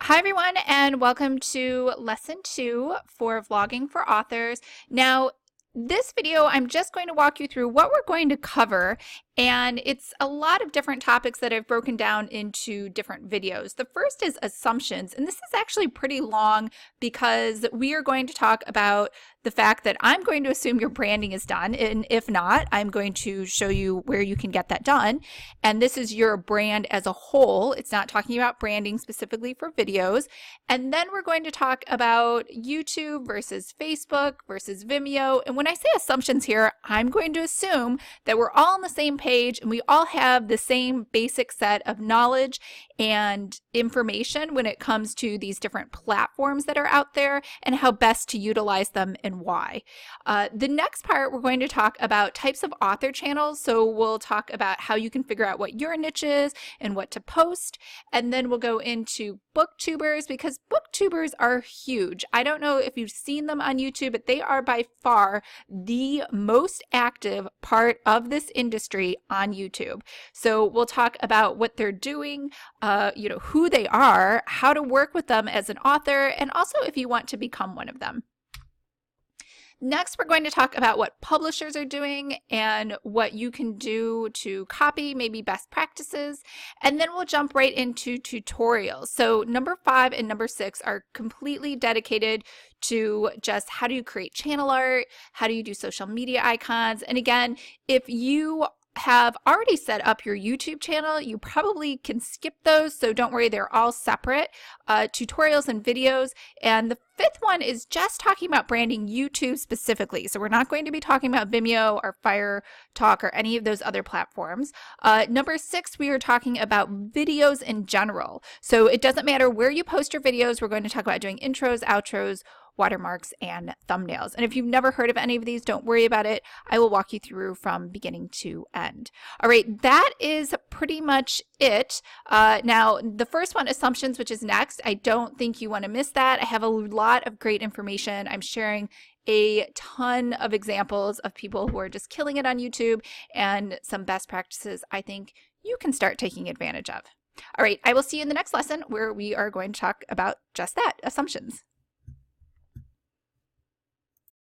Hi everyone, and welcome to lesson 2 for vlogging for authors. Now, this video, I'm just going to walk you through what we're going to cover, and it's a lot of different topics that I've broken down into different videos. The first is assumptions, and this is actually pretty long because we are going to talk about the fact that I'm going to assume your branding is done, and if not, I'm going to show you where you can get that done. And this is your brand as a whole. It's not talking about branding specifically for videos. And then we're going to talk about YouTube versus Facebook versus Vimeo. And when I say assumptions here, I'm going to assume that we're all on the same page and we all have the same basic set of knowledge and information when it comes to these different platforms that are out there and how best to utilize them and why. The next part, we're going to talk about types of author channels. So we'll talk about how you can figure out what your niche is and what to post. And then we'll go into booktubers, because booktubers are huge. I don't know if you've seen them on YouTube, but they are by far the most active part of this industry on YouTube. So we'll talk about what they're doing, who they are, how to work with them as an author, and also if you want to become one of them. Next, we're going to talk about what publishers are doing and what you can do to copy, maybe best practices, and then we'll jump right into tutorials. So number 5 and number 6 are completely dedicated to just how do you create channel art, how do you do social media icons, and again, if you have already set up your YouTube channel, you probably can skip those, so don't worry, they're all separate tutorials and videos. And the 5th one is just talking about branding YouTube specifically, so we're not going to be talking about Vimeo or Fire Talk or any of those other platforms. Number 6, we are talking about videos in general, so it doesn't matter where you post your videos. We're going to talk about doing intros, outros, watermarks, and thumbnails. And if you've never heard of any of these, don't worry about it. I will walk you through from beginning to end. All right, that is pretty much it. Now, the first one, assumptions, which is next. I don't think you want to miss that. I have a lot of great information. I'm sharing a ton of examples of people who are just killing it on YouTube and some best practices I think you can start taking advantage of. All right, I will see you in the next lesson where we are going to talk about just that, assumptions.